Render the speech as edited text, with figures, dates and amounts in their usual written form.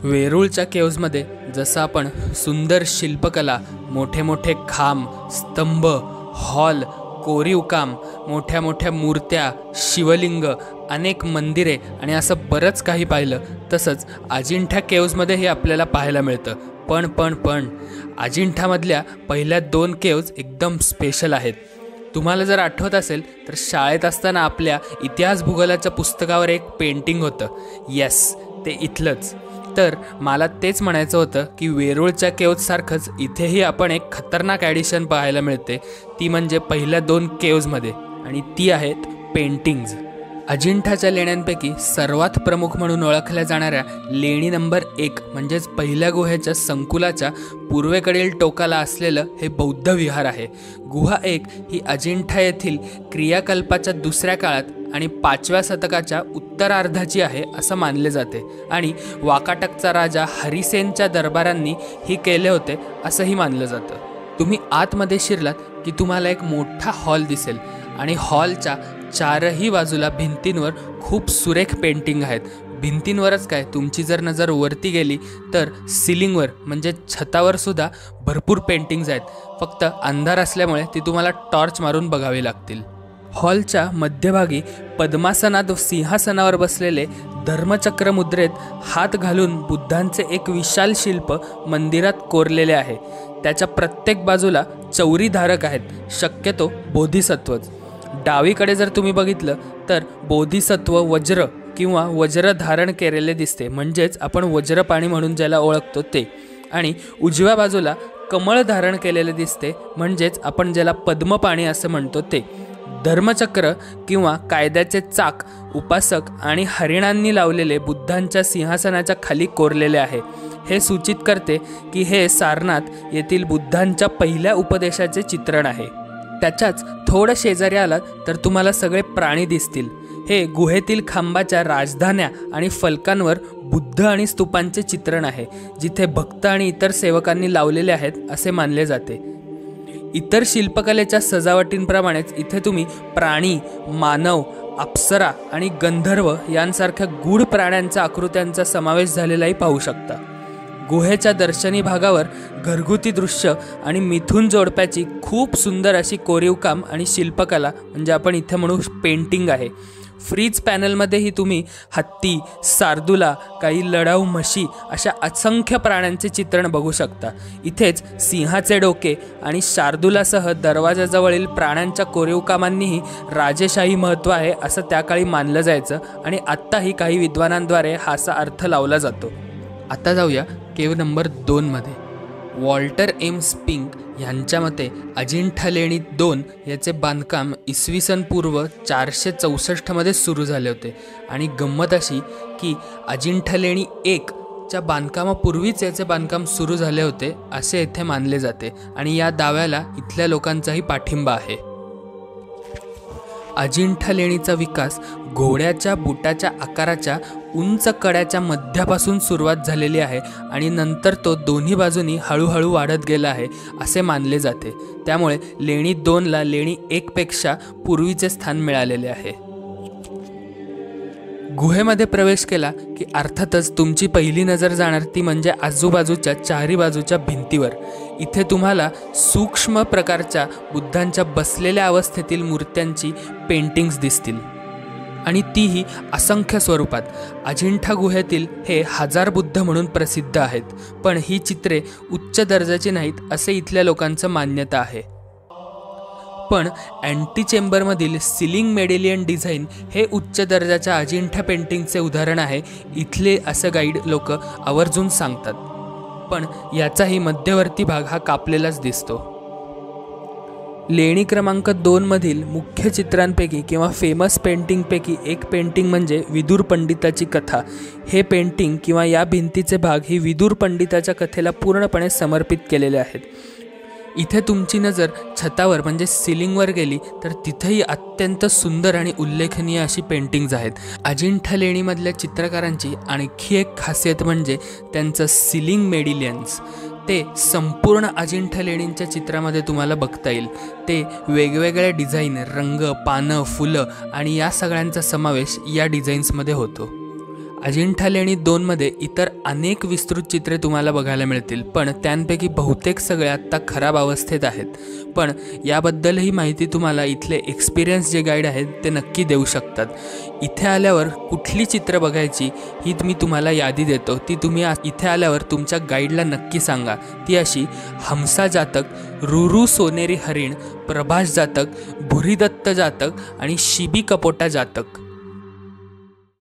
वेरूळच्या केव्जमध्ये जसं आपण सुंदर शिल्पकला, मोठे मोठे खांब, स्तंभ, हॉल, कोरीव काम, मोठ्या मोठ्या मूर्त्या, शिवलिंग, अनेक मंदिरे आणि असं बरंच काही पाहिलं, तसंच अजिंठा केव्जमध्येही आपल्याला पाहायला मिळतं. पण अजिंठामधल्या पहिल्या 2 केव्ज एकदम स्पेशल आहेत. तुम्हाला जर आठवत असेल तर शाळेत असताना आपल्या इतिहास भूगोलाच्या पुस्तकावर एक पेंटिंग होतं. येस, ते इथलंच. तर मला तेच म्हणायचं होतं की वेरूळच्या केव्जसारखंच इथेही आपण एक खतरनाक ॲडिशन पाहायला मिळते. ती म्हणजे पहिल्या 2 केव्जमध्ये, आणि ती आहेत पेंटिंग्ज. अजिंठाच्या लेण्यांपैकी सर्वात प्रमुख म्हणून ओळखल्या जाणाऱ्या लेणी नंबर 1 म्हणजेच पहिल्या गुहेच्या संकुलाच्या पूर्वेकडील टोकाला असलेलं हे बौद्ध विहार आहे. गुहा 1 ही अजिंठा येथील क्रियाकल्पाच्या दुसऱ्या काळात आणि 5व्या शतकाच्या उत्तरार्धाची आहे असं मानले जाते, आणि वाकाटकचा राजा हरिसेनच्या दरबारांनी ही केले होते असंही मानलं जातं. तुम्ही आतमध्ये शिरलात की तुम्हाला एक मोठा हॉल दिसेल, आणि हॉलच्या 4ही बाजूला भिंतींवर खूप सुरेख पेंटिंग आहेत. भिंतींवरच काय, तुमची जर नजर वरती गेली तर सिलिंगवर म्हणजे छतावर सुद्धा भरपूर पेंटिंग्ज आहेत. फक्त अंधार असल्यामुळे ती तुम्हाला टॉर्च मारून बघावी लागतील. हॉलच्या मध्यभागी पद्मासनात सिंहासनावर बसलेले धर्मचक्र मुद्रेत हात घालून बुद्धांचे एक विशाल शिल्प मंदिरात कोरलेले आहे. त्याच्या प्रत्येक बाजूला चौरीधारक आहेत, शक्यतो बोधिसत्वच. डावीकडे जर तुम्ही बघितलं तर बोधिसत्व वज्र किंवा वज्र धारण केलेले दिसते, म्हणजेच आपण वज्रपाणी म्हणून ज्याला ओळखतो ते. आणि उजव्या बाजूला कमळ धारण केलेले दिसते, म्हणजेच आपण ज्याला पद्मपाणी असं म्हणतो ते. धर्मचक्र किंवा कायद्याचे चाक उपासक आणि हरिणांनी लावलेले बुद्धांच्या सिंहासनाच्या खाली कोरलेले आहे. हे सूचित करते की हे सारनाथ येथील बुद्धांच्या पहिल्या उपदेशाचे चित्रण आहे. त्याच्याच थोडं शेजारी आलात तर तुम्हाला सगळे प्राणी दिसतील. हे गुहेतील खांबाच्या राजधान्या आणि फलकांवर बुद्ध आणि स्तूपांचे चित्रण आहे, जिथे भक्त आणि इतर सेवकांनी लावलेले आहेत असे मानले जाते. इतर शिल्पकलेच्या सजावटींप्रमाणेच इथे तुम्ही प्राणी, मानव, अप्सरा आणि गंधर्व यांसारख्या गूढ प्राण्यांच्या आकृत्यांचा समावेश झालेलाही पाहू शकता. गुहेच्या दर्शनी भागावर घरगुती दृश्य आणि मिथुन जोडप्याची खूप सुंदर अशी कोरीवकाम आणि शिल्पकला म्हणजे आपण इथे म्हणू पेंटिंग आहे. फ्रीज पॅनलमध्येही तुम्ही हत्ती, सार्दुला, काही लढाऊ म्हशी अशा असंख्य प्राण्यांचे चित्रण बघू शकता. इथेच सिंहाचे डोके आणि शार्दुलासह दरवाजाजवळील प्राण्यांच्या कोरीवकामांनीही राजेशाही महत्त्व आहे असं त्या काळी मानलं जायचं, आणि आत्ताही काही विद्वानांद्वारे हा असा अर्थ लावला जातो. आता जाऊया केव्ह नंबर 2मध्ये. वॉल्टर एम स्पिंक यांच्या मते अजिंठा लेणी 2 याचे बांधकाम इसवी सन पूर्व 464मध्ये सुरू झाले होते, आणि गंमत अशी की अजिंठा लेणी 1 च्या बांधकामापूर्वीच याचे बांधकाम सुरू झाले होते असे येथे मानले जाते, आणि या दाव्याला इथल्या लोकांचाही पाठिंबा आहे. अजिंठा लेणीचा विकास घोड्याच्या बुटाच्या आकाराच्या उंच कड्याच्या मध्यापासून सुरुवात झालेली आहे, आणि नंतर तो दोन्ही बाजूनी हळूहळू वाढत गेला आहे असे मानले जाते. त्यामुळे लेणी 2ला लेणी 1 पेक्षा पूर्वीचे स्थान मिळालेले आहे. गुहेमध्ये प्रवेश केला की अर्थातच तुमची पहिली नजर जाणार ती म्हणजे आजूबाजूच्या 4ही बाजूच्या भिंतीवर. इथे तुम्हाला सूक्ष्म प्रकारच्या बुद्धांच्या बसलेल्या अवस्थेतील मूर्त्यांची पेंटिंग्स दिसतील, आणि तीही असंख्य स्वरूपात. अजिंठा गुहेतील हे 1000 बुद्ध म्हणून प्रसिद्ध आहेत, पण ही चित्रे उच्च दर्जाची नाहीत असे इथल्या लोकांचं मान्यता आहे. पण अँटी चेंबरमधील सिलिंग मेडेलियन डिझाईन हे उच्च दर्जाच्या अजिंठा पेंटिंगचे उदाहरण आहे इथले असं गाईड लोक आवर्जून सांगतात. पण याचाही मध्यवर्ती भाग हा कापलेलाच दिसतो. लेणी क्रमांक 2मधील मुख्य चित्रांपैकी किंवा फेमस पेंटिंगपैकी एक पेंटिंग म्हणजे विदुर पंडिताची कथा. हे पेंटिंग किंवा या भिंतीचे भाग ही विदुर पंडिताच्या कथेला पूर्णपणे समर्पित केलेले आहेत. इथे तुमची नजर छतावर म्हणजे सिलिंगवर गेली तर तिथेही अत्यंत सुंदर आणि उल्लेखनीय अशी पेंटिंग्ज आहेत. अजिंठा लेणीमधल्या चित्रकारांची आणखी एक खासियत म्हणजे त्यांचं सिलिंग मेडिलियन्स. ते संपूर्ण अजिंठा लेणींच्या चित्रामध्ये तुम्हाला बघता येईल. ते वेगवेगळ्या डिझाईन, रंग, पानं, फुलं आणि या सगळ्यांचा समावेश या डिझाईन्समध्ये होतो. अजिंठा लेणी 2मध्ये इतर अनेक विस्तृत चित्रे तुम्हाला बघायला मिळतील, पण त्यांपैकी बहुतेक सगळे आत्ता खराब अवस्थेत आहेत. पण याबद्दलही माहिती तुम्हाला इथले एक्सपिरियन्स जे गाईड आहेत ते नक्की देऊ शकतात. इथे आल्यावर कुठली चित्र बघायची ही मी तुम्हाला यादी देतो, ती तुम्ही इथे आल्यावर तुमच्या गाईडला नक्की सांगा. ती अशी: हमसा जातक, रुरू सोनेरी हरिण, प्रभास जातक, भुरीदत्त जातक आणि शिबी कपोटा जातक.